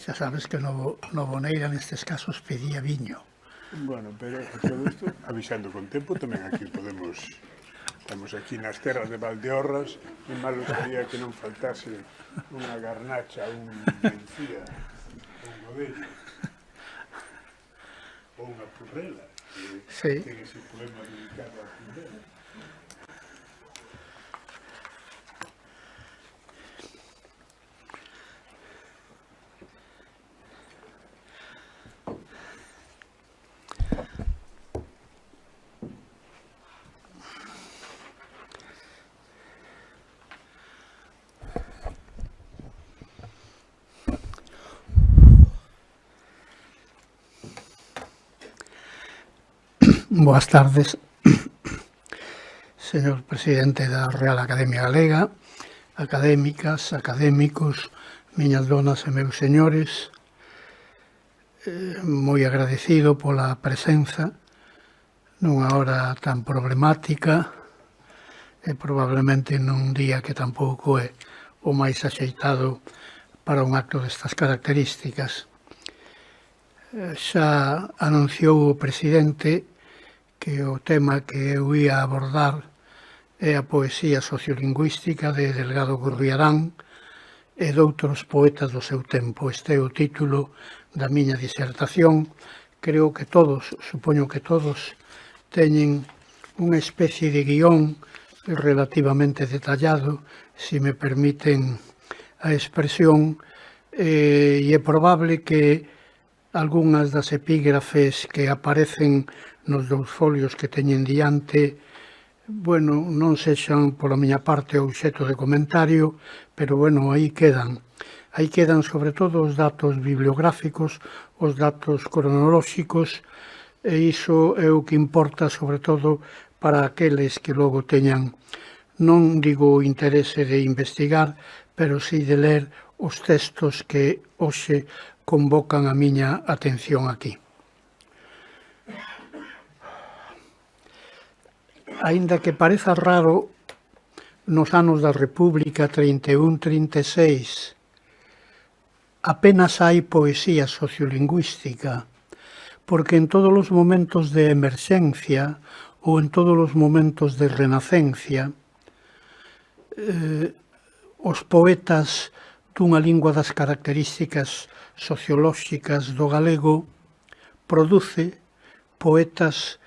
Xa sabes que no Boneira nestes casos pedía viño. Bueno, pero todo isto, avisando con tempo, tamén aquí podemos... Estamos aquí nas terras de Valdeorras, e malo sería que non faltase unha garnacha, un encía, un godello, ou unha purrela, que ten ese poema dedicado á purrela. Boas tardes, señor presidente da Real Academia Galega, académicas, académicos, miñas donas e meus señores, moi agradecido pola presenza nunha hora tan problemática e probablemente nun día que tampouco é o máis axeitado para un acto destas características. Xa anunciou o presidente que o tema que eu ia abordar é a poesía sociolingüística de Delgado Gurriarán e doutros poetas do seu tempo. Este é o título da miña disertación. Creo que todos, supoño que todos, teñen unha especie de guión relativamente detallado, se me permiten a expresión, e é probable que algunhas das epígrafes que aparecen nos dous folios que teñen diante, bueno, non sexan pola miña parte obxecto de comentario, pero bueno, aí quedan. Aí quedan sobre todo os datos bibliográficos, os datos cronolóxicos, e iso é o que importa sobre todo para aqueles que logo teñan, non digo o interese de investigar, pero sí de ler os textos que hoxe convocan a miña atención aquí. Aínda que pareza raro, nos anos da República 31-36 apenas hai poesía sociolingüística, porque en todos os momentos de emerxencia ou en todos os momentos de renacencia, os poetas dunha lingua das características sociolóxicas do galego produce poetas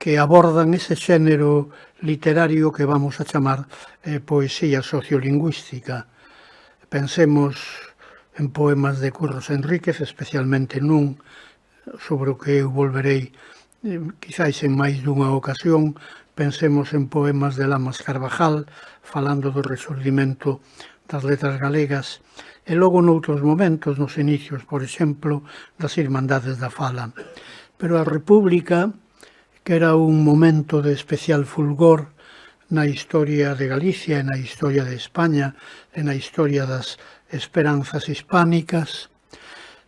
que abordan ese xénero literario que vamos a chamar poesía sociolingüística. Pensemos en poemas de Curros Enríquez, especialmente nun, sobre o que eu volverei quizáis en máis dunha ocasión. Pensemos en poemas de Lamas Carvajal, falando do resurdimento das letras galegas, e logo noutros momentos, nos inicios, por exemplo, das Irmandades da Fala. Pero a República, que era un momento de especial fulgor na historia de Galicia, na historia de España, e na historia das esperanzas hispánicas,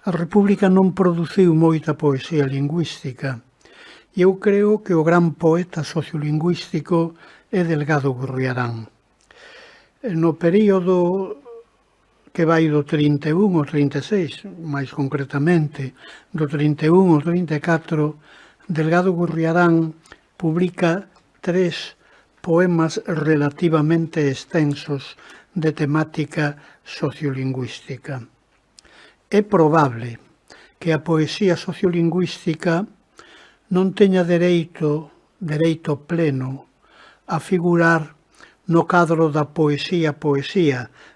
a República non produciu moita poesía lingüística. E eu creo que o gran poeta sociolingüístico é Delgado Gurriarán. No período que vai do 31 ao 36, máis concretamente, do 31 ao 34, Delgado Gurriarán publica 3 poemas relativamente extensos de temática sociolingüística. É probable que a poesía sociolingüística non teña dereito pleno a figurar no cadro da poesía,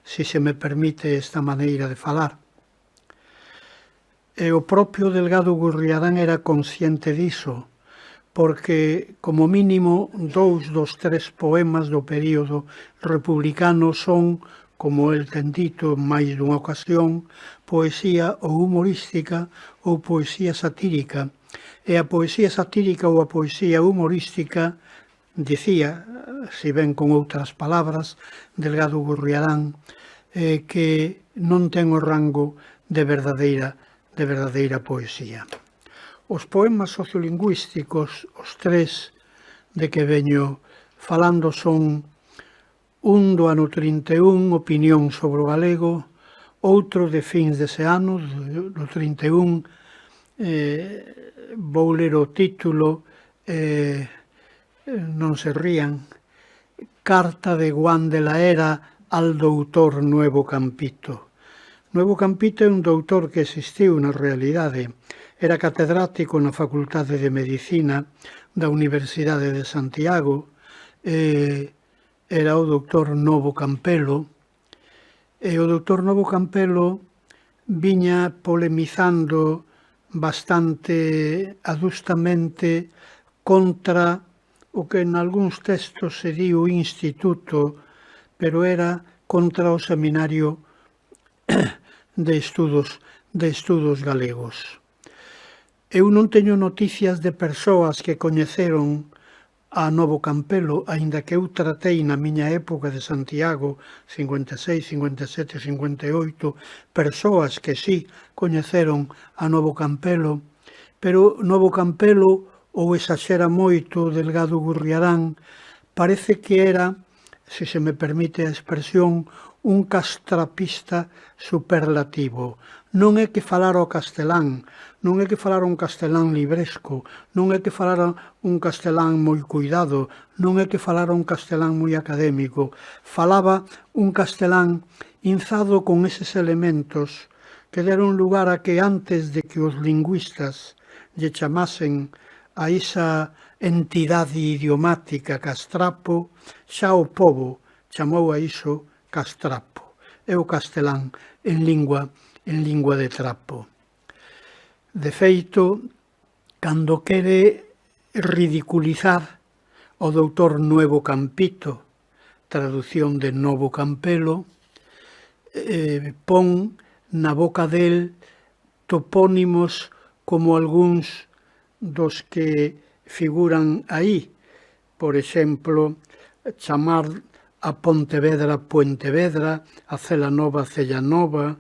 se se me permite esta maneira de falar. E o propio Delgado Gurriarán era consciente diso, porque como mínimo 2 dos 3 poemas do período republicano son, como el ten dito en máis dunha ocasión, poesía ou humorística ou poesía satírica. E a poesía satírica ou a poesía humorística, dicía, se ben con outras palabras, Delgado Gurriarán, que non ten o rango de verdadeira poesía. Os poemas sociolingüísticos, os 3 de que veño falando, son un do ano 31, Opinión sobre o galego, outro de fins dese ano, do 31, vou ler o título, non se rían, Carta de Juan de la Era al doutor Nuevo Campito. Nuevo Campito é un doutor que existiu na realidade. Era catedrático na Facultade de Medicina da Universidade de Santiago, era o doutor Novo Campelo, e o doutor Novo Campelo viña polemizando bastante adustamente contra o que en algúns textos se di o instituto, pero era contra o seminario de estudos galegos. Eu non teño noticias de persoas que coñeceron a Novo Campelo, aínda que eu tratei na miña época de Santiago, 56, 57, 58, persoas que sí coñeceron a Novo Campelo, pero Novo Campelo, ou exaxera moito Delgado Gurriarán, parece que era, se se me permite a expresión, un castrapista superlativo. Non é que falara o castelán, non é que falara un castelán libresco, non é que falara un castelán moi cuidado, non é que falara un castelán moi académico. Falaba un castelán inzado con eses elementos que deron lugar a que antes de que os lingüistas lle chamasen a esa entidade idiomática castrapo, xa o pobo chamou a iso castrapo. É o castelán en lingua de trapo. De feito, cando quere ridiculizar o doutor Nuevo Campito, traducción de Novo Campelo, pon na boca del topónimos como algúns dos que figuran aí. Por exemplo, chamar a Pontevedra Puentevedra, a Celanova Cellanova,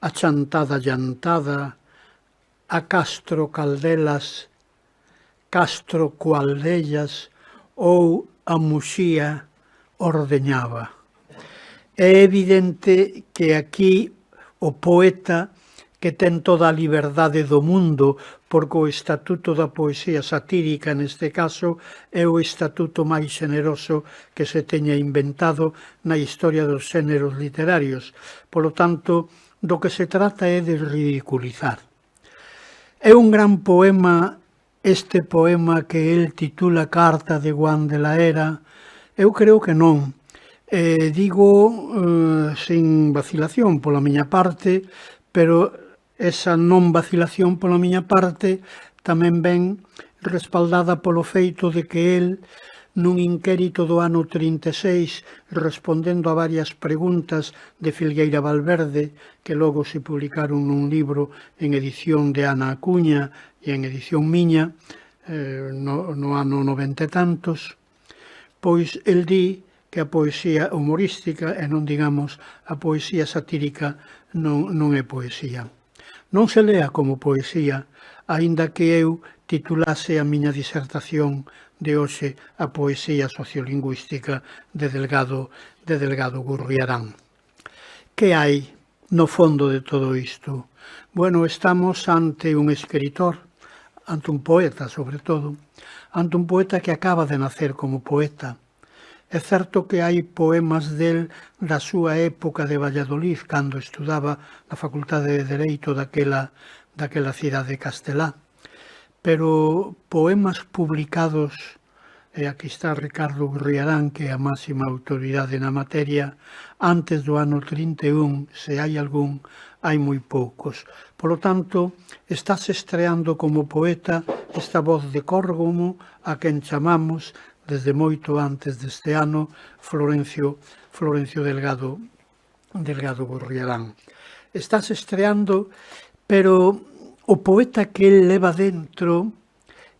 a Chantada Llantada, a Castro Caldelas, Castro Cualdellas ou a Muxía Ordeñaba. É evidente que aquí o poeta, que ten toda a liberdade do mundo, porque o Estatuto da Poesía Satírica, neste caso, é o estatuto máis xeneroso que se teña inventado na historia dos xéneros literarios. Polo tanto, do que se trata é de ridiculizar. É un gran poema, este poema que el titula Carta de Juan de la Era? Eu creo que non. Digo sin vacilación pola miña parte, pero esa non vacilación pola miña parte tamén ven respaldada polo feito de que el, nun inquérito do ano 36, respondendo a varias preguntas de Filgueira Valverde, que logo se publicaron nun libro en edición de Ana Acuña e en edición miña, no ano 90 e tantos, pois el di que a poesía humorística, e non digamos a poesía satírica, non é poesía. Non se lea como poesía, aínda que eu titulase a miña disertación de hoxe a poesía sociolingüística de Delgado Gurriarán. Que hai no fondo de todo isto? Bueno, estamos ante un escritor, ante un poeta, sobre todo, ante un poeta que acaba de nacer como poeta. É certo que hai poemas del da súa época de Valladolid, cando estudaba na Facultade de Dereito daquela cidade castelá, pero poemas publicados, e aquí está Ricardo Gurriarán, que é a máxima autoridade na materia, antes do ano 31, se hai algún, hai moi poucos. Polo tanto, estás estreando como poeta esta voz de Córgomo, a quen chamamos, desde moito antes deste ano, Florencio Delgado Gurriarán. Estás estreando, pero o poeta que el leva dentro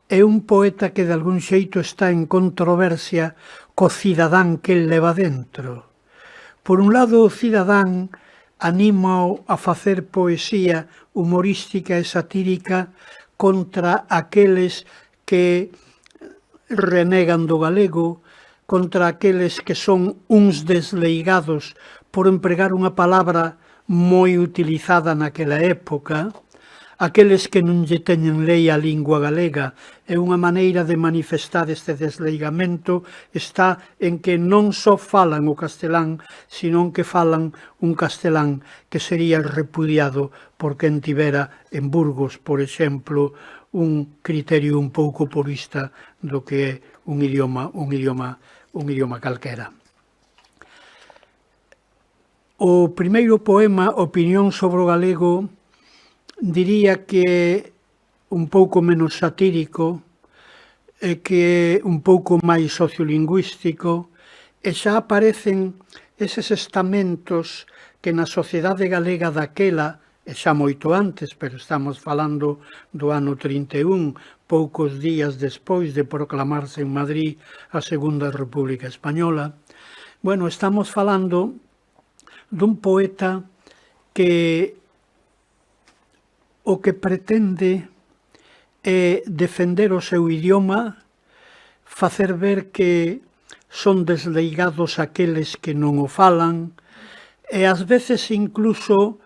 é un poeta que de algún xeito está en controversia co cidadán que el leva dentro. Por un lado, o cidadán anima a facer poesía humorística e satírica contra aqueles que renegan do galego, contra aqueles que son uns desleigados por empregar unha palabra moi utilizada naquela época. Aqueles que non lle teñen lei a lingua galega e unha maneira de manifestar este desleigamento está en que non só falan o castelán, sino que falan un castelán que sería repudiado por quen tivera en Burgos, por exemplo, un criterio un pouco purista do que é un idioma calquera. O primeiro poema, Opinión sobre o galego, diría que é un pouco menos satírico, que é un pouco máis sociolingüístico, e xa aparecen eses estamentos que na sociedade galega daquela, e xa moito antes, pero estamos falando do ano 31, poucos días despois de proclamarse en Madrid a Segunda República Española. Bueno, estamos falando dun poeta que o que pretende é defender o seu idioma, facer ver que son desleigados aqueles que non o falan, e ás veces incluso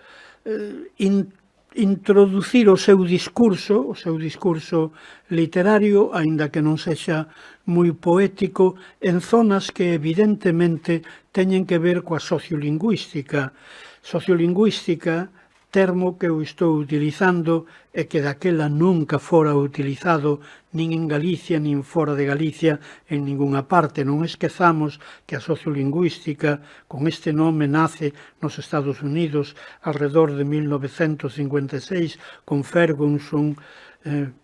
introducir o seu discurso literario, aínda que non sexa moi poético, en zonas que evidentemente teñen que ver coa sociolingüística. Sociolingüística, termo que eu estou utilizando e que daquela nunca fora utilizado nin en Galicia, nin fora de Galicia, en ningunha parte. Non esquezamos que a sociolingüística, con este nome, nace nos Estados Unidos alrededor de 1956, con Ferguson,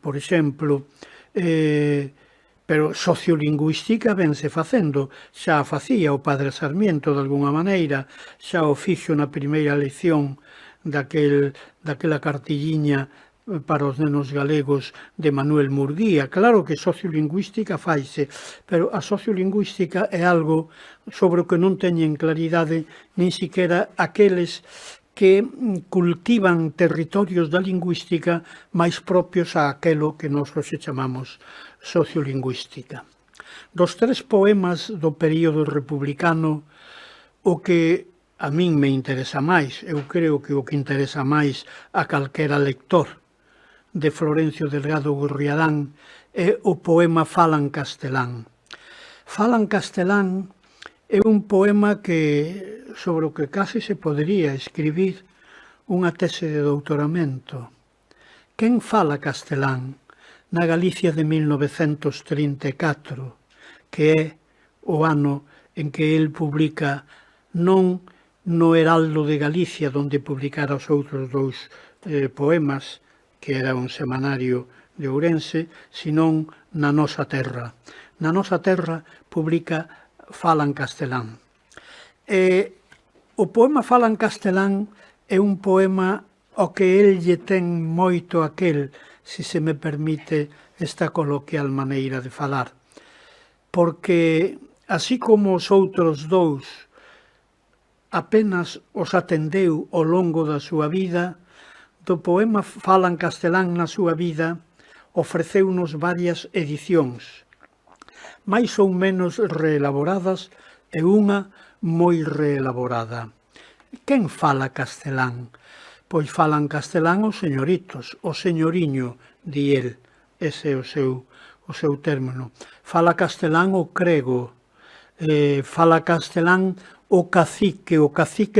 por exemplo, pero sociolingüística vense facendo, xa a facía o padre Sarmiento de alguna maneira, xa o fixo na primeira lección daquela cartilliña para os nenos galegos de Manuel Murguía. Claro que sociolingüística faise, pero a sociolingüística é algo sobre o que non teñen claridade nin siquiera aqueles que cultivan territorios da lingüística máis propios a aquelo que nós hoxe chamamos sociolingüística. Dos tres poemas do período republicano, o que a min me interesa máis, eu creo que o que interesa máis a calquera lector de Florencio Delgado Gurriarán é o poema Falan castelán. Falan castelán é un poema sobre o que case se podería escribir unha tese de doutoramento. Quen fala castelán na Galicia de 1934, que é o ano en que el publica non no Heraldo de Galicia, onde publicara os outros dous poemas, que era un semanario de Ourense, senón na Nosa Terra. Na Nosa Terra publica Falan castelán. O poema Falan castelán é un poema ao que el lle ten moito aquel, se se me permite esta coloquial maneira de falar, porque así como os outros dous apenas os atendeu ao longo da súa vida, do poema Falan castelán na súa vida ofreceunos varias edicións, máis ou menos reelaboradas e unha moi reelaborada. Quen fala castelán? Pois falan castelán os señoritos, o señoriño, di el, ese é o seu término. Fala castelán o crego, fala castelán o cacique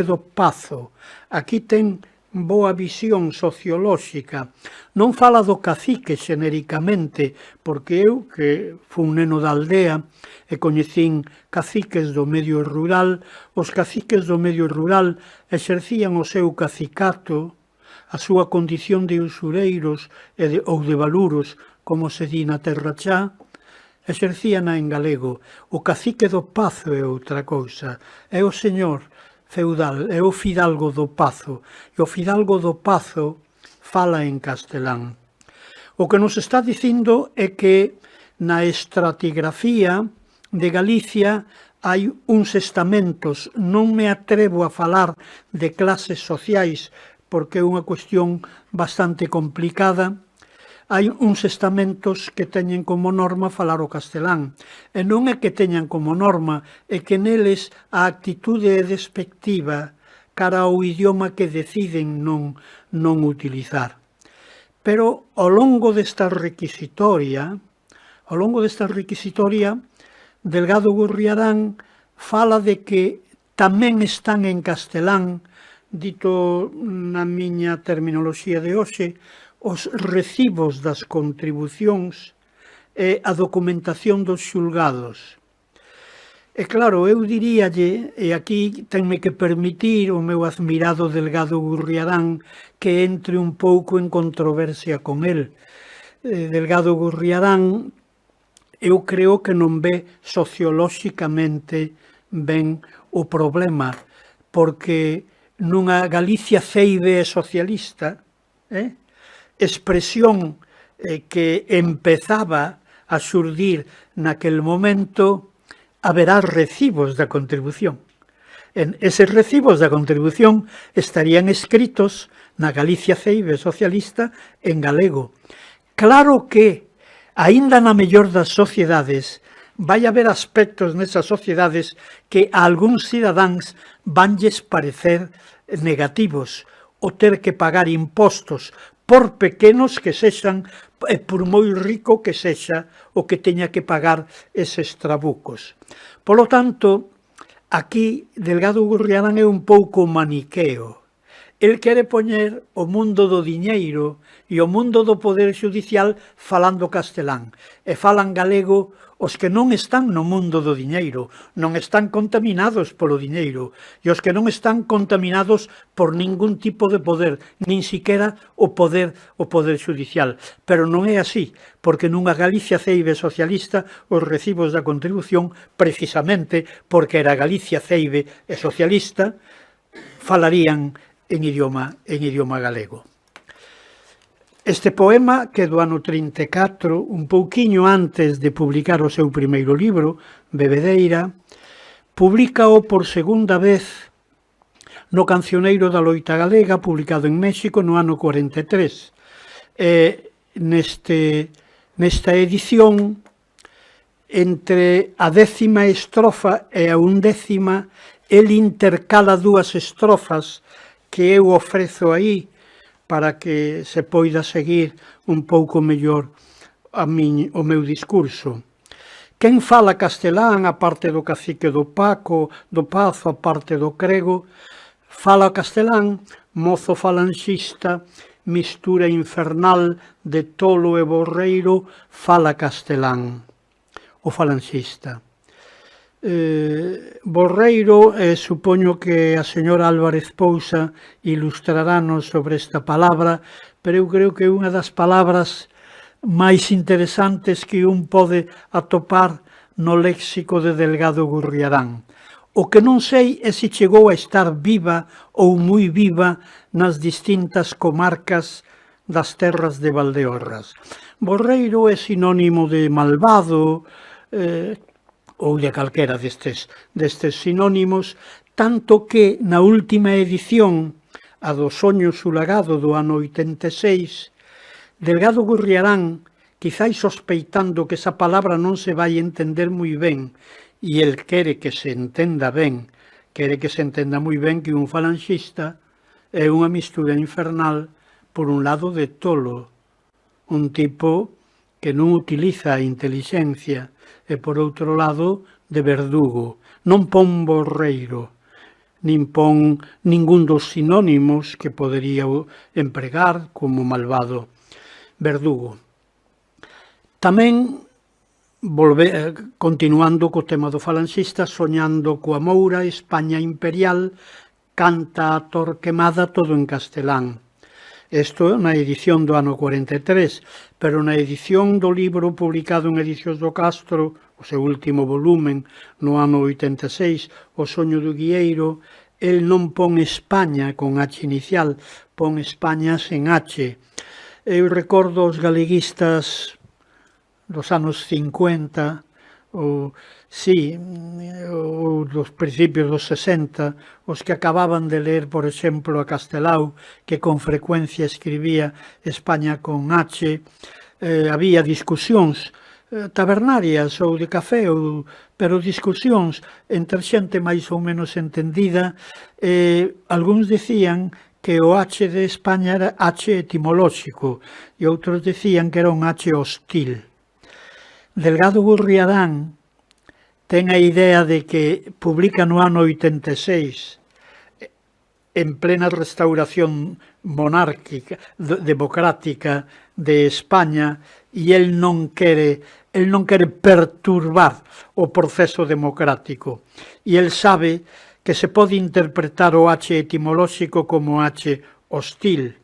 do Pazo. Aquí ten boa visión sociolóxica. Non fala do cacique xenericamente, porque eu, que fun neno da aldea e coñecín caciques do medio rural, os caciques do medio rural exercían o seu cacicato, a súa condición de usureiros ou de valuros, como se di na terra xa, exercíana en galego. O cacique do Pazo é outra cousa, é o señor feudal, é o fidalgo do Pazo, e o fidalgo do Pazo fala en castelán. O que nos está dicindo é que na estratigrafía de Galicia hai uns estamentos, non me atrevo a falar de clases sociais, porque é unha cuestión bastante complicada. Hai uns estamentos que teñen como norma falar o castelán, e non é que teñan como norma, é que neles a actitude é despectiva cara ao idioma que deciden non utilizar. Pero ao longo desta requisitoria, Delgado Gurriarán fala de que tamén están en castelán, dito na miña terminoloxía de hoxe, os recibos das contribucións e a documentación dos xulgados. E claro, eu diríalle, e aquí tenme que permitir o meu admirado Delgado Gurriarán que entre un pouco en controversia con el. Delgado Gurriarán, eu creo que non ve sociolóxicamente ben o problema, porque nunha Galicia ceibe e socialista, expresión que empezaba a xurdir naquel momento, haberá recibos da contribución. Eses recibos da contribución estarían escritos na Galicia ceibe socialista en galego. Claro que, aínda na mellor das sociedades, vai haber aspectos nesas sociedades que a algúns cidadáns vanlles parecer negativos, o ter que pagar impostos, por pequenos que sexan, e por moi rico que sexa o que teña que pagar eses trabucos. Polo tanto, aquí Delgado Gurriarán é un pouco maniqueo. El quere poñer o mundo do diñeiro e o mundo do poder xudicial falando castelán, e falan galego os que non están no mundo do diñeiro, non están contaminados polo diñeiro, e os que non están contaminados por ningún tipo de poder, nin siquera o poder xudicial. Pero non é así, porque nunha Galicia ceibe socialista os recibos da contribución, precisamente porque era Galicia ceibe e socialista, falarían en idioma galego. Este poema, que é do ano 34, un pouquiño antes de publicar o seu primeiro libro, Bebedeira, públicao por segunda vez no Cancioneiro da Loita Galega, publicado en México no ano 43. Nesta edición, entre a 10ª estrofa e a 11ª, el intercala dúas estrofas que eu ofrezo aí, para que se poida seguir un pouco mellor o meu discurso. Quen fala castelán, a parte do cacique do Pazo, a parte do crego, fala castelán, mozo falanxista, mistura infernal de tolo e borreiro, fala castelán, o falanxista. Borreiro, supoño que a señora Álvarez Pousa ilustraranos sobre esta palabra, pero eu creo que é unha das palabras máis interesantes que un pode atopar no léxico de Delgado Gurriarán. O que non sei é se chegou a estar viva ou moi viva nas distintas comarcas das terras de Valdeorras. Borreiro é sinónimo de malvado, ou de calquera destes sinónimos, tanto que na última edición, a do Soño Sulagado do ano 86, Delgado Gurriarán, quizáis sospeitando que esa palabra non se vai entender moi ben, e el quere que se entenda moi ben que un falanxista é unha mistura infernal, por un lado, de tolo, un tipo que non utiliza a intelixencia, e por outro lado de verdugo. Non pon borreiro, nin pon ningún dos sinónimos que podería empregar como malvado. Verdugo. Tamén, continuando co tema do falanxista, soñando coa moura, España imperial, canta a Torquemada todo en castelán. Isto na edición do ano 43, pero na edición do libro publicado en Edicións do Castro, o seu último volumen, no ano 86, O soño do guieiro, el non pon España con H inicial, pon España sen H. Eu recordo os galeguistas dos anos 50, ou dos principios dos 60, os que acababan de ler, por exemplo, a Castelao, que con frecuencia escribía España con H, había discusións tabernarias ou de café, pero discusións entre xente máis ou menos entendida. Algúns dicían que o H de España era H etimolóxico e outros dicían que era un H hostil. Delgado Gurriarán ten a idea de que publica no ano 86, en plena restauración monárquica, democrática de España, e el non quere perturbar o proceso democrático. E el sabe que se pode interpretar o H etimolóxico como H hostil,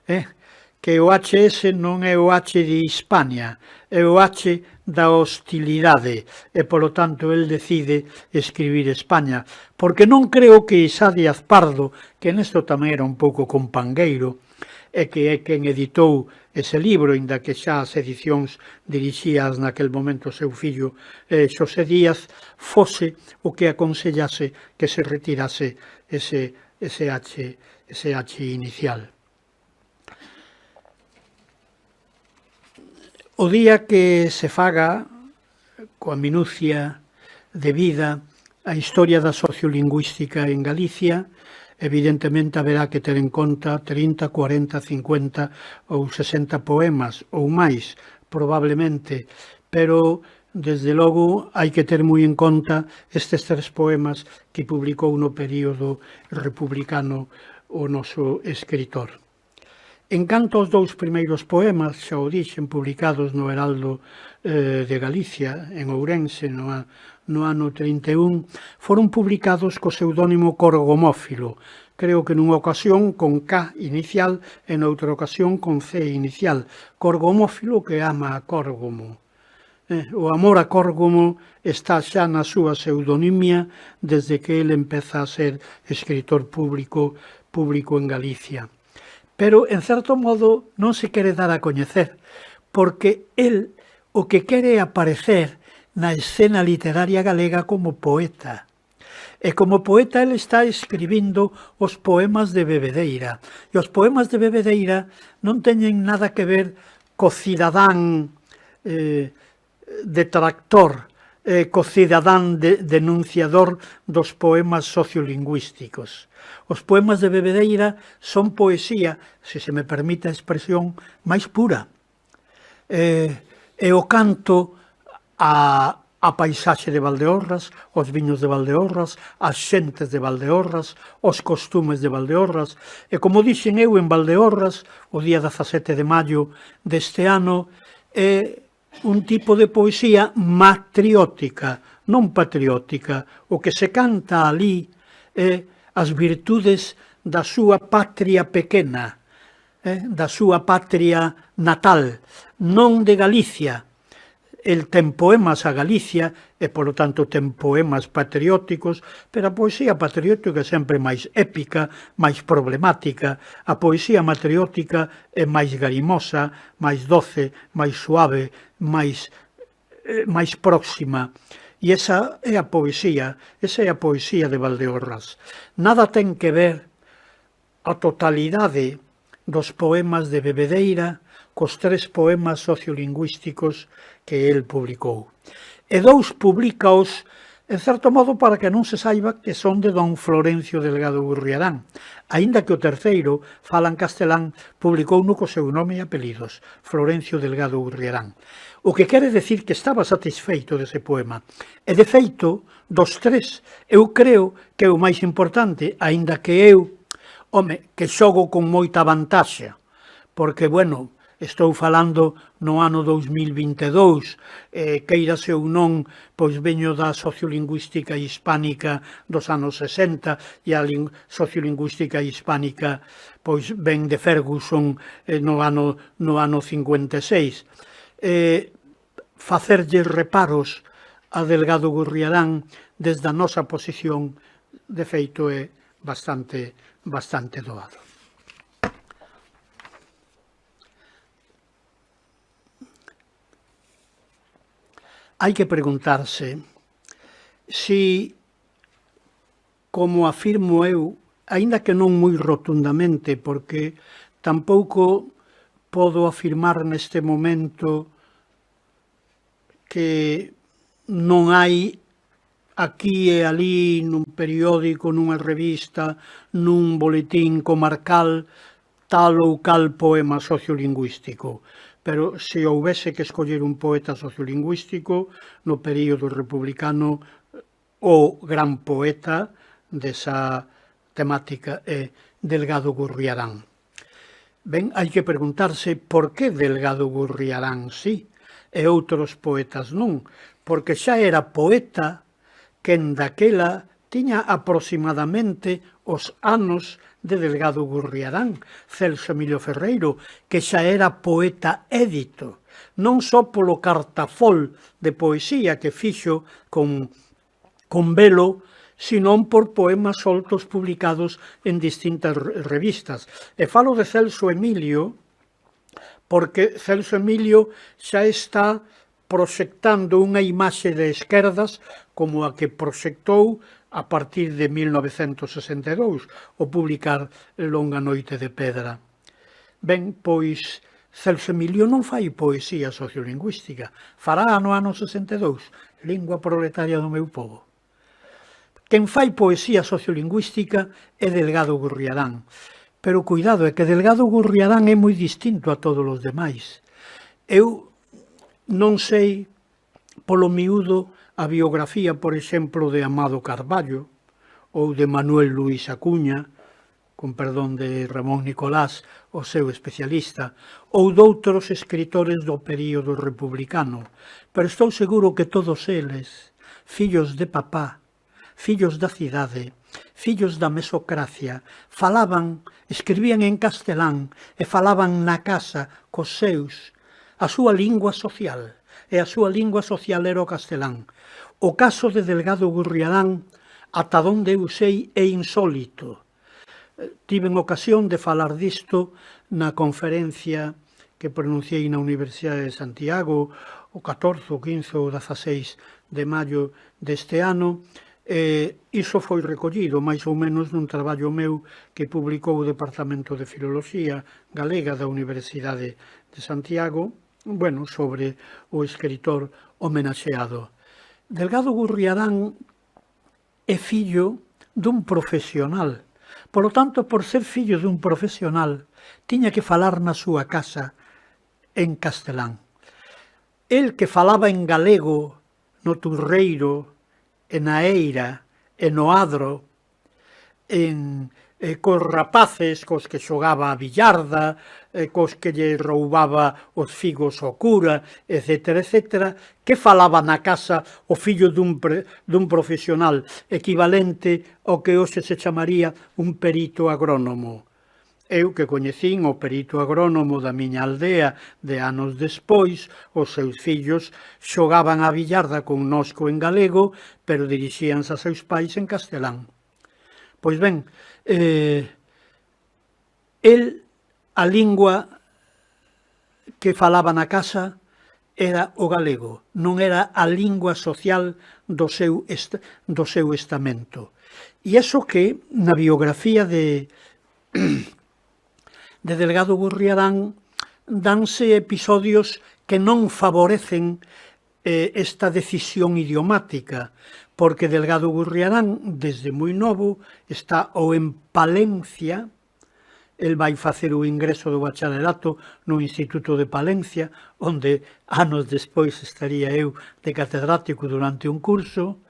que o HS non é o H de Hispania, é o H da hostilidade, e polo tanto el decide escribir España, porque non creo que Isá Díaz Pardo, que nesto tamén era un pouco compangueiro, e que é quen editou ese libro, inda que xa as edicións dirixías naquel momento o seu fillo Xosé Díaz, fose o que aconsellase que se retirase ese H inicial. O día que se faga coa minucia debida a historia da sociolingüística en Galicia, evidentemente haberá que ter en conta 30, 40, 50 ou 60 poemas ou máis, probablemente, pero desde logo hai que ter moi en conta estes 3 poemas que publicou no período republicano o noso escritor. En canto aos 2 primeiros poemas, xa o dixen, publicados no Heraldo de Galicia, en Ourense, no ano 31, foron publicados co pseudónimo Corgomófilo, creo que nunha ocasión con K inicial e noutra ocasión con C inicial. Corgomófilo que ama a Córgomo. O amor a Córgomo está xa na súa pseudonimia desde que ele empeza a ser escritor público en Galicia. Pero, en certo modo, non se quere dar a coñecer, porque el o que quere é aparecer na escena literaria galega como poeta. E como poeta ele está escribindo os poemas de Bebedeira. E os poemas de Bebedeira non teñen nada que ver co cidadán detractor, co cidadán denunciador dos poemas sociolingüísticos. Os poemas de Bebedeira son poesía, se se me permite a expresión, máis pura. E o canto a paisaxe de Valdeorras, os viños de Valdeorras, as xentes de Valdeorras, os costumes de Valdeorras. E como dixen eu en Valdeorras, o día 17 de maio deste ano, é un tipo de poesía matriótica, non patriótica. O que se canta ali é as virtudes da súa patria pequena, da súa patria natal, non de Galicia. El ten poemas a Galicia e, polo tanto, ten poemas patrióticos, pero a poesía patriótica é sempre máis épica, máis problemática. A poesía matriótica é máis garimosa, máis doce, máis suave, máis próxima. E esa é a poesía de Valdeorras. Nada ten que ver a totalidade dos poemas de Bebedeira cos 3 poemas sociolingüísticos que el publicou. E 2 publicaos, en certo modo, para que non se saiba que son de don Florencio Delgado Gurriarán. Aínda que o terceiro, fala en castelán, publicouno co seu nome e apelidos, Florencio Delgado Gurriarán. O que quere decir que estaba satisfeito dese poema. E, de feito, dos 3, eu creo que é o máis importante, aínda que eu, que xogo con moita vantaxe, porque, bueno, estou falando no ano 2022, queirase ou non, pois veño da sociolingüística hispánica dos anos 60 e a sociolingüística hispánica pois ven de Ferguson no ano 56. Facerlle reparos a Delgado Gurriarán desde a nosa posición, de feito, é bastante doado. Hai que preguntarse si, como afirmo eu, aínda que non moi rotundamente, porque tampouco podo afirmar neste momento que non hai aquí e ali nun periódico, nunha revista, nun boletín comarcal, tal ou cal poema sociolingüístico. Pero se houvese que escoller un poeta sociolingüístico, no período republicano, o gran poeta desa temática é Delgado Gurriarán. Ben, hai que preguntarse por que Delgado Gurriarán sí e outros poetas non, porque xa era poeta quen daquela tiña aproximadamente os anos de Delgado Gurriarán, Celso Emilio Ferreiro, que xa era poeta édito, non só polo cartafol de poesía que fixo con velo, senón por poemas soltos publicados en distintas revistas. E falo de Celso Emilio, porque Celso Emilio xa está proxectando unha imaxe de esquerdas como a que proxectou a partir de 1962, ao publicar Longa Noite de Pedra. Ben, pois, Celso Emilio non fai poesía sociolingüística, fará no ano 62, Lingua proletaria do meu povo. Quen fai poesía sociolingüística é Delgado Gurriarán. Pero cuidado, é que Delgado Gurriarán é moi distinto a todos os demais. Eu non sei polo miúdo a biografía, por exemplo, de Amado Carballo ou de Manuel Luis Acuña, con perdón de Ramón Nicolás, o seu especialista, ou doutros escritores do período republicano, pero estou seguro que todos eles, fillos de papá, fillos da cidade, fillos da mesocracia, falaban, escribían en castelán e falaban na casa cos seus, a súa lingua social, e a súa lingua social era o castelán. O caso de Delgado Gurriarán, ata onde eu sei, é insólito. Tiven ocasión de falar disto na conferencia que pronunciei na Universidade de Santiago o 14, o 15 ou 16 de maio deste ano. Iso foi recollido máis ou menos nun traballo meu que publicou o Departamento de Filoloxía Galega da Universidade de Santiago, sobre o escritor homenaxeado. Delgado Gurriarán é fillo dun profesional. Por lo tanto, por ser fillo dun profesional, tiña que falar na súa casa en castelán. El que falaba en galego no Turreiro, en a Eira, en o Adro, cos rapaces cos que xogaba a billarda, cos que lle roubaba os figos ao cura, etcétera, etcétera, que falaba na casa o fillo dun profesional equivalente ao que hoxe se chamaría un perito agrónomo. Eu que coñecín o perito agrónomo da miña aldea de anos despois, os seus fillos xogaban a billarda con nosco en galego, pero dirixíanse a seus pais en castelán. Pois ben, a lingua que falaba na casa era o galego, non era a lingua social do seu estamento. E iso que na biografía de Delgado Gurriarán danse episodios que non favorecen esta decisión idiomática, porque Delgado Gurriarán, desde moi novo, está ou en Palencia, el vai facer o ingreso do bacharelato no Instituto de Palencia, onde anos despois estaría eu de catedrático durante un curso,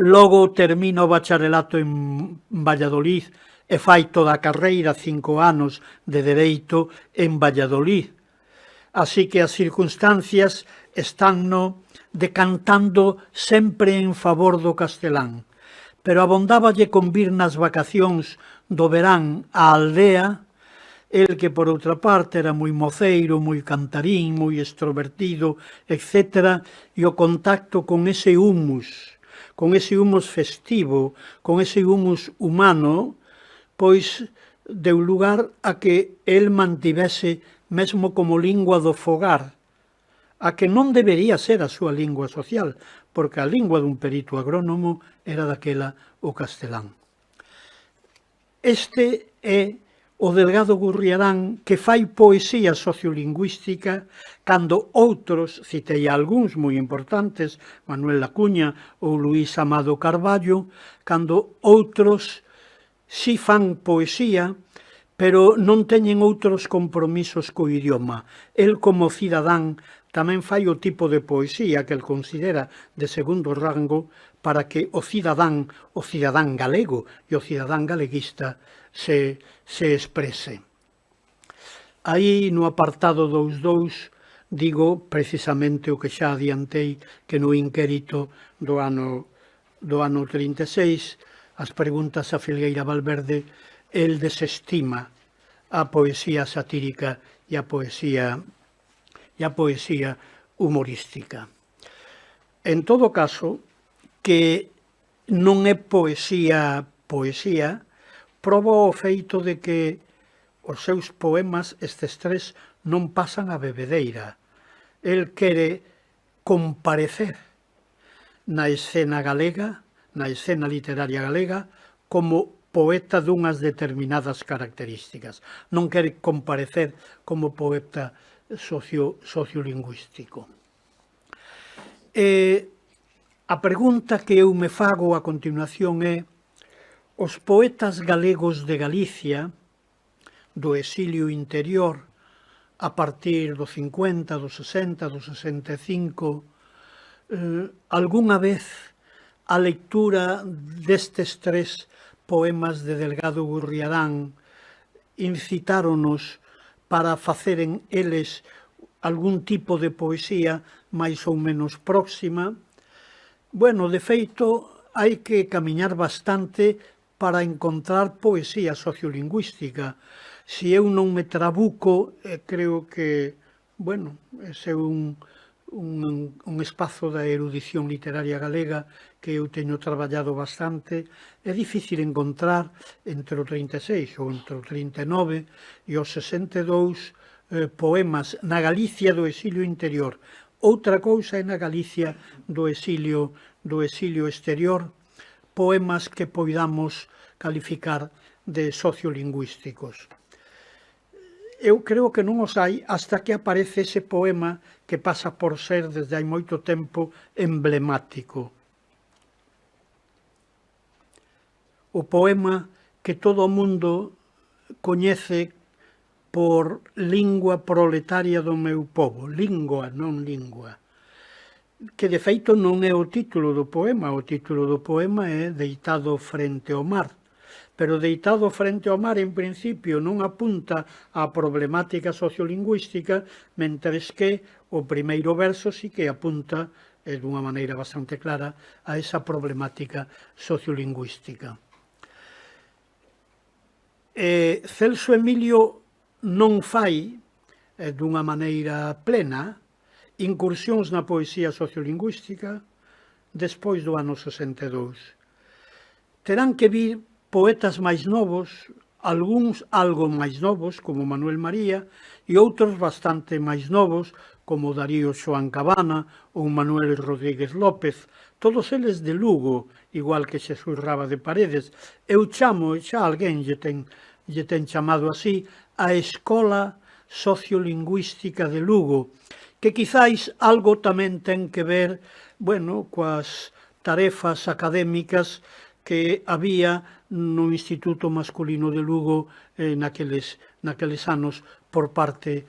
logo termina o bacharelato en Valladolid e fai toda a carreira, 5 anos de Dereito en Valladolid. Así que as circunstancias están decantando sempre en favor do castelán. Pero abondáballe con vir nas vacacións do verán á aldea, el que por outra parte era moi moceiro, moi cantarín, moi extrovertido, etc. E o contacto con ese humus festivo, con ese humus humano, pois deu lugar a que el mantivese mesmo como lingua do fogar, a que non debería ser a súa lingua social, porque a lingua dun perito agrónomo era daquela o castelán. Este é o Delgado Gurriarán que fai poesía sociolingüística cando outros, citei algúns moi importantes, Manuel Lacuña ou Luís Amado Carballo, cando outros si fan poesía, pero non teñen outros compromisos co idioma. El, como cidadán, tamén fai o tipo de poesía que el considera de segundo rango para que o cidadán galego e o cidadán galeguista se exprese. Aí no apartado 2.2 digo precisamente o que xa adiantei, que no inquérito do ano 36, as preguntas a Filgueira Valverde, el desestima a poesía satírica e a poesía humorística. En todo caso, que non é poesía, proba o feito de que os seus poemas, estes tres, non pasan a bebedeira. El quere comparecer na escena galega, na escena literaria galega, como poeta dunhas determinadas características. Non quere comparecer como poeta sociolingüístico. A pregunta que eu me fago a continuación é: os poetas galegos de Galicia, do exilio interior, a partir do 50, do 60, do 65, algunha vez a lectura destes tres poemas de Delgado Gurriarán incitáronos para faceren eles algún tipo de poesía máis ou menos próxima? Bueno, de feito, hai que camiñar bastante para encontrar poesía sociolingüística. Se eu non me trabuco, creo que, bueno, ese é un espazo da erudición literaria galega que eu teño traballado bastante. É difícil encontrar entre o 36 ou entre o 39 e os 62 poemas na Galicia do exilio interior. Outra cousa é na Galicia do exilio exterior, poemas que poidamos calificar de sociolingüísticos. Eu creo que non os hai hasta que aparece ese poema que pasa por ser, desde hai moito tempo, emblemático. O poema que todo o mundo coñece por lingua proletaria do meu povo, lingua, non lingua, que de feito non é o título do poema é Deitado frente ao mar, pero Deitado frente ao mar en principio non apunta á problemática sociolingüística, mentres que o primeiro verso sí que apunta, dunha maneira bastante clara, a esa problemática sociolingüística. Celso Emilio non fai, dunha maneira plena, incursións na poesía sociolingüística despois do ano 62. Terán que vir poetas máis novos, algúns algo máis novos, como Manuel María, e outros bastante máis novos, como Darío Xoán Cabana ou Manuel Rodríguez López, todos eles de Lugo, igual que Xesús Raba de Paredes. Eu chamo, xa alguén lle ten chamado así, a Escola Sociolingüística de Lugo, que quizáis algo tamén ten que ver, bueno, coas tarefas académicas que había no Instituto Masculino de Lugo naqueles anos por parte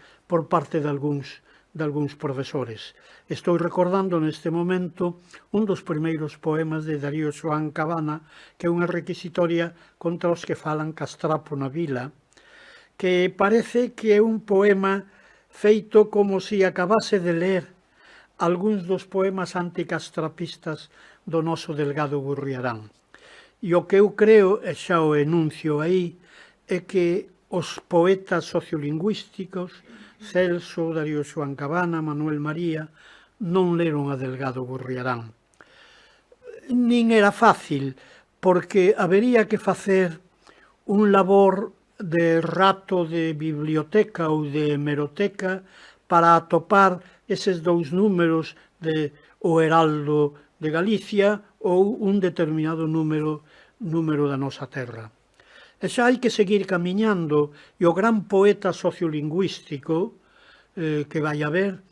de algúns profesores. Estou recordando neste momento un dos primeiros poemas de Darío Xoán Cabana, que é unha requisitoria contra os que falan castrapo na vila, que parece que é un poema feito como se acabase de ler algúns dos poemas anticastrapistas do noso Delgado Gurriarán. E o que eu creo, e xa o enuncio aí, é que os poetas sociolingüísticos, Celso, Darío Xoán Cabana, Manuel María, non leron a Delgado Gurriarán. Nin era fácil, porque habería que facer un labor de rato de biblioteca ou de hemeroteca para atopar eses dous números de O Heraldo de Galicia ou un determinado número da nosa terra. E xa hai que seguir camiñando, e o gran poeta sociolingüístico que vai haber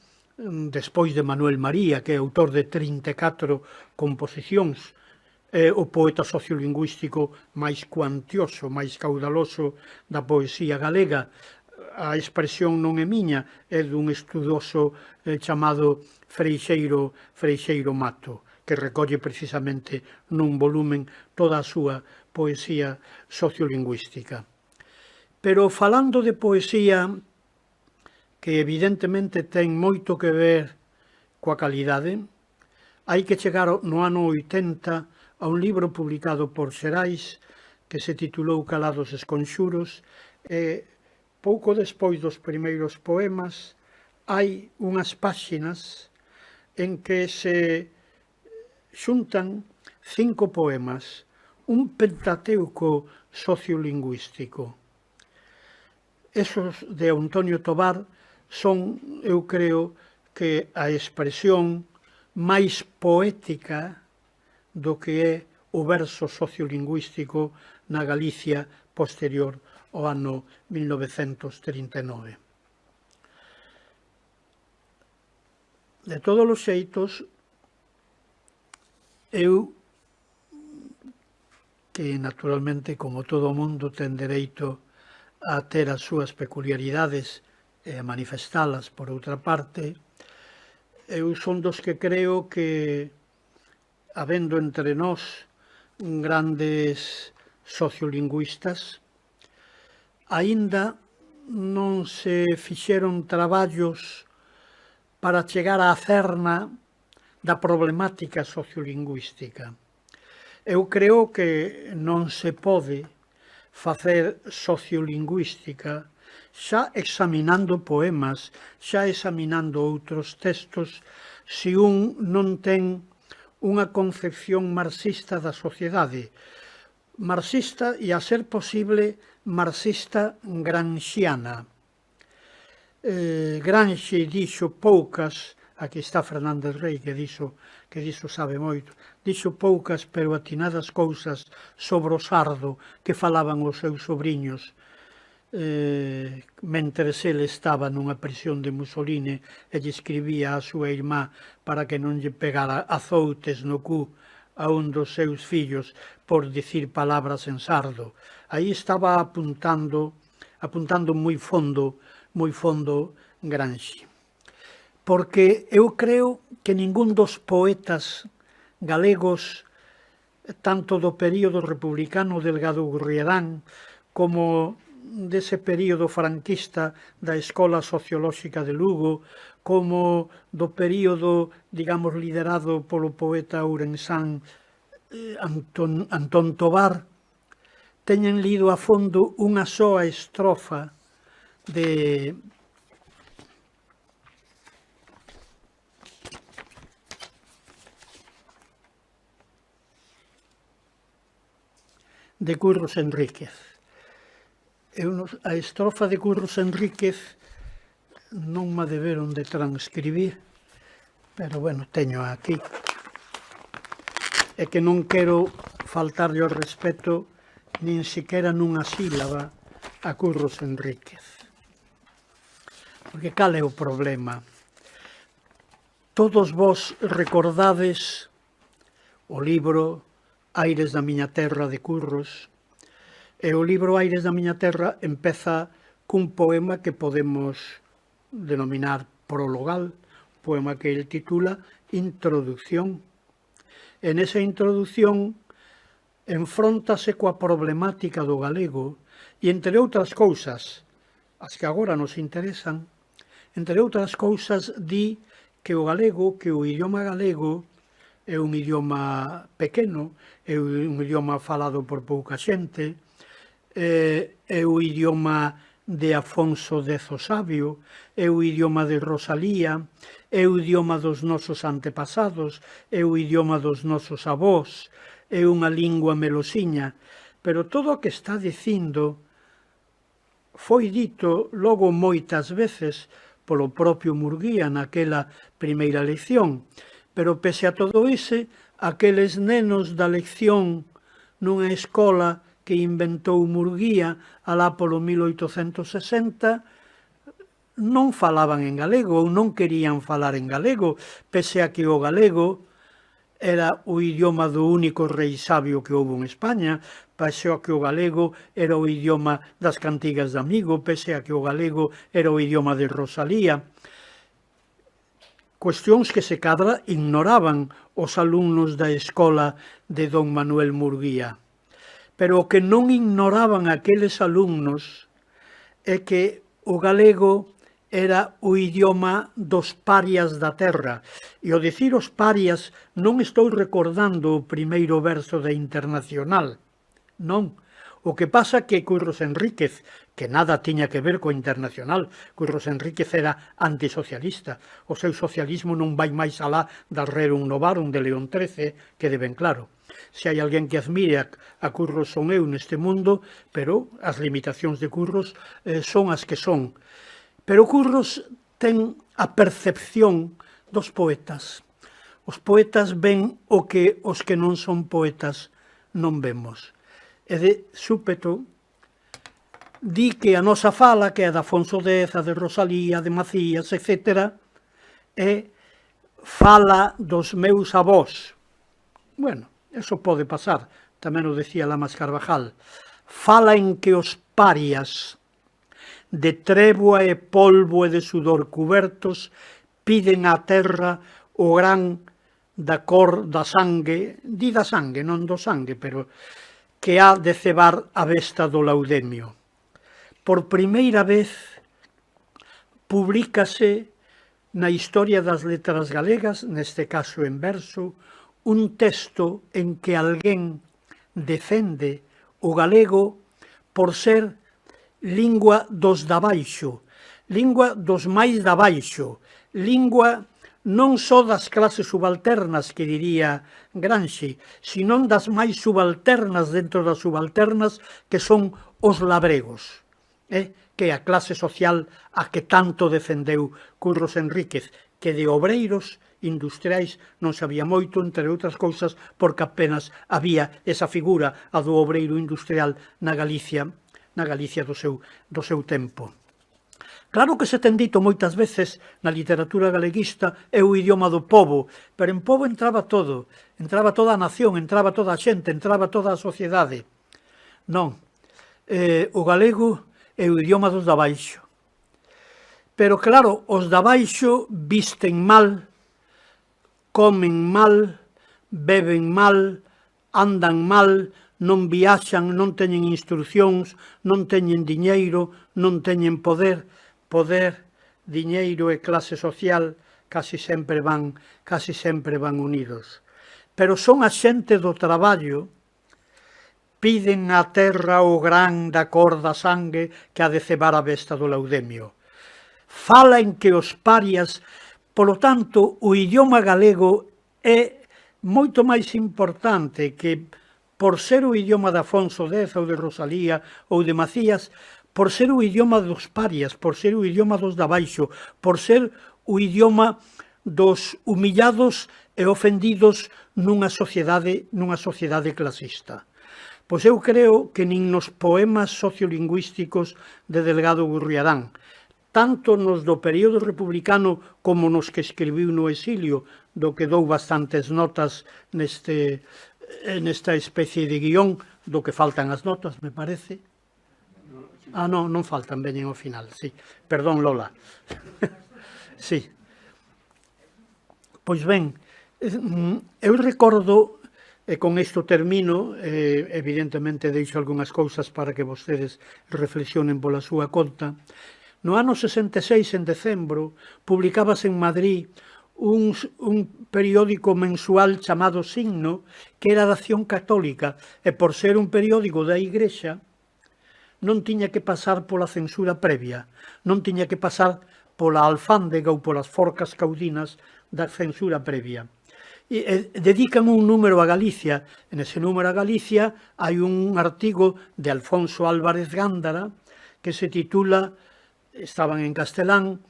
despois de Manuel María, que é autor de 34 composicións, é o poeta sociolingüístico máis cuantioso, máis caudaloso da poesía galega. A expresión non é miña, é dun estudoso chamado Freixeiro Mato, que recolle precisamente nun volumen toda a súa poesía sociolingüística. Pero falando de poesía, que evidentemente ten moito que ver coa calidade, hai que chegar no ano 80 a un libro publicado por Xerais que se titulou Calados esconxuros, e pouco despois dos primeiros poemas hai unhas páxinas en que se xuntan 5 poemas, un pentateuco sociolingüístico. Esos de Antonio Tobar son, eu creo, que a expresión máis poética do que é o verso sociolingüístico na Galicia posterior ao ano 1939. De todos os xeitos, eu, que naturalmente, como todo o mundo, ten dereito a ter as súas peculiaridades e a manifestalas por outra parte, eu son dos que creo que, habendo entre nós grandes sociolingüistas, aínda non se fixeron traballos para chegar á cerna da problemática sociolingüística. Eu creo que non se pode facer sociolingüística xa examinando poemas, xa examinando outros textos, se un non ten unha concepción marxista da sociedade. Marxista e, a ser posible, marxista gramsciana. Gramsci dixo poucas, aquí está Fernández Rey, que diso sabe moito, dixo poucas pero atinadas cousas sobre o sardo que falaban os seus sobrinhos mentres ele estaba nunha prisión de Mussolini e lle escribía a súa irmá para que non lle pegara azoutes no cu a un dos seus fillos por dicir palabras en sardo. Aí estaba apuntando moi fondo Gramsci. Porque eu creo que ningún dos poetas galegos, tanto do período republicano Delgado Gurriarán como dese período franquista da Escola Sociolóxica de Lugo, como do período, digamos, liderado polo poeta ourensán Antón Tobar, teñen lido a fondo unha soa estrofa de Curros Enríquez. A estrofa de Curros Enríquez non me deberon de transcribir, pero, bueno, teño aquí. É que non quero faltarlle ao respeto nin siquiera nunha sílaba a Curros Enríquez. Porque cal é o problema? Todos vos recordades o libro Aires da miña terra de Curros, e o libro Aires da miña terra empeza cun poema que podemos denominar prologal, poema que el titula Introducción. En esa introdución enfróntase coa problemática do galego e, entre outras cousas, as que agora nos interesan, entre outras cousas, di que o galego, que o idioma galego é un idioma pequeno, é un idioma falado por pouca xente, é o idioma de Afonso X o Sabio, é o idioma de Rosalía, é o idioma dos nosos antepasados, é o idioma dos nosos avós, é unha lingua melosiña, pero todo o que está dicindo foi dito logo moitas veces polo propio Murguía naquela primeira lección, pero pese a todo ese, aqueles nenos da lección nunha escola que inventou Murguía alá polo 1860 non falaban en galego ou non querían falar en galego, pese a que o galego era o idioma do único rei sabio que houve en España, pese a que o galego era o idioma das cantigas de amigo, pese a que o galego era o idioma de Rosalía. Cuestións que se cadra ignoraban os alumnos da escola de don Manuel Murguía. Pero o que non ignoraban aqueles alumnos é que o galego era o idioma dos parias da terra. E ao dicir os parias non estou recordando o primeiro verso da Internacional. Non. O que pasa que Curros Enríquez, que nada tiña que ver coa Internacional, Curros Enríquez era antisocialista. O seu socialismo non vai máis alá da Rerum Novarum de León XIII, que de ben claro. Se hai alguén que admire a Curros son eu neste mundo, pero as limitacións de Curros son as que son. Pero Curros ten a percepción dos poetas. Os poetas ven o que os que non son poetas non vemos. E de súpeto di que a nosa fala, que é de Afonso X, a de Rosalía, de Macías, etc., é fala dos meus avós. Bueno, eso pode pasar, tamén o decía Lamas Carvajal. Fala en que os parias de tréboa e polvo e de sudor cubertos piden á terra o gran da cor da sangue, di da sangue, non do sangue, pero que ha de cebar a besta do laudemio. Por primeira vez publícase na historia das letras galegas, neste caso en verso, un texto en que alguén defende o galego por ser lingua dos da baixo, lingua dos máis da baixo, lingua non só das clases subalternas, que diría Gramsci, sino das máis subalternas dentro das subalternas, que son os labregos, que é a clase social a que tanto defendeu Curros Enríquez, que de obreiros industriais non sabía moito, entre outras cousas, porque apenas había esa figura, a do obreiro industrial na Galicia do seu tempo. Claro que se ten dito moitas veces na literatura galeguista é o idioma do pobo, pero en pobo entraba todo, entraba toda a nación, entraba toda a xente, entraba toda a sociedade. Non, o galego é o idioma dos da baixo. Pero claro, os da baixo visten mal, comen mal, beben mal, andan mal, non viaxan, non teñen instruccións, non teñen diñeiro, non teñen poder. Poder, diñeiro e clase social casi sempre van unidos. Pero son a xente do traballo, piden á terra o gran da cor da sangue que ha de cebar a besta do laudemio. Fala en que os parias, polo tanto, o idioma galego é moito máis importante que por ser o idioma de Afonso X ou de Rosalía ou de Macías, por ser o idioma dos parias, por ser o idioma dos da baixo, por ser o idioma dos humillados e ofendidos nunha sociedade clasista. Pois eu creo que nin nos poemas sociolingüísticos de Delgado Gurriarán, tanto nos do período republicano como nos que escribiu no exilio, do que dou bastantes notas nesta especie de guión, do que faltan as notas, me parece. Non faltan, veñen ao final, sí. Perdón, Lola. Sí. Pois ben, eu recordo, e con isto termino, evidentemente deixo algunhas cousas para que vostedes reflexionen pola súa conta. No ano 66, en decembro, publicábase en Madrid un periódico mensual chamado Signo, que era de Acción Católica, e por ser un periódico da Igrexa, non tiña que pasar pola censura previa, non tiña que pasar pola alfándega ou polas forcas caudinas da censura previa. E dedican un número a Galicia. En ese número a Galicia hai un artigo de Alfonso Álvarez Gándara que se titula, estaban en castelán,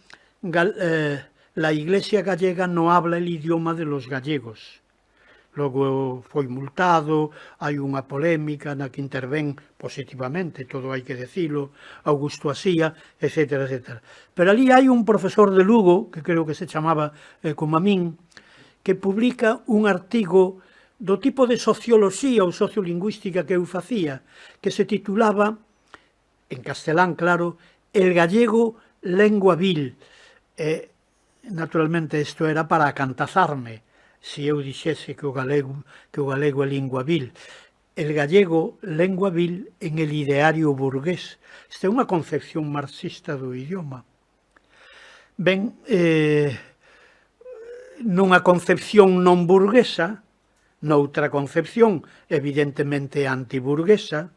La Iglesia gallega no habla el idioma de los gallegos. Logo foi multado, hai unha polémica na que intervén positivamente, todo hai que decilo, Augusto Asía, etc. etc. Pero ali hai un profesor de Lugo, que creo que se chamaba como a min, que publica un artigo do tipo de socioloxía ou sociolingüística que eu facía, que se titulaba, en castelán, claro, El gallego lengua vil. Naturalmente, isto era para acantazarme, se eu dixese que o galego é lingua vil. El gallego, lengua vil en el ideario burgués. Esta é unha concepción marxista do idioma. Ben, nunha concepción non burguesa, noutra concepción evidentemente antiburguesa,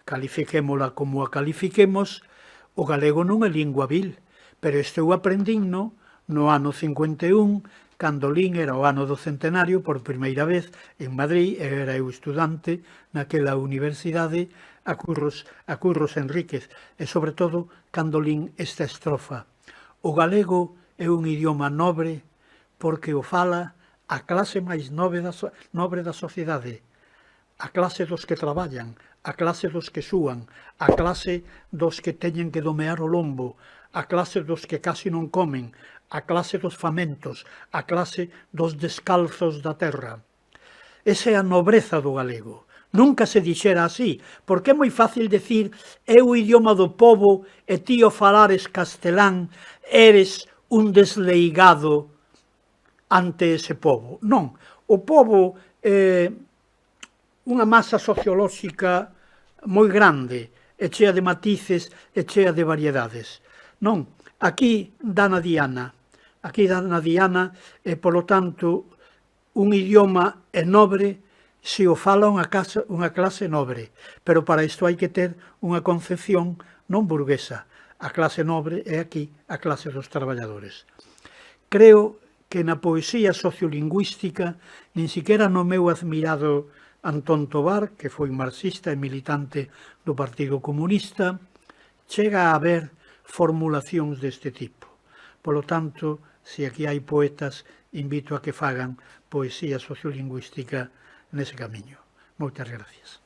califiquémola como a califiquemos, o galego non é lingua vil, pero estou aprendinno no ano 51, cando lín era o ano do centenario por primeira vez en Madrid, era eu estudante naquela universidade a Curros Enríquez, e sobre todo cando lín esta estrofa. O galego é un idioma nobre porque o fala a clase máis nobre da sociedade, a clase dos que traballan, a clase dos que súan, a clase dos que teñen que domear o lombo, a clase dos que casi non comen, a clase dos famentos, a clase dos descalzos da terra. Esa é a nobreza do galego. Nunca se dixera así, porque é moi fácil decir é o idioma do pobo e ti o falares castelán, eres un desleigado ante ese pobo. Non, o pobo é unha masa sociolóxica moi grande, e chea de matices e chea de variedades. Non, aquí dá na diana, e, polo tanto, un idioma é nobre se o fala unha clase nobre, pero para isto hai que ter unha concepción non burguesa. A clase nobre é aquí a clase dos traballadores. Creo que na poesía sociolingüística, nin siquiera no meu admirado Antón Tobar, que foi marxista e militante do Partido Comunista, chega a haber formulacións deste tipo. Polo tanto, se aquí hai poetas, invito a que fagan poesía sociolingüística nese camiño. Moitas gracias.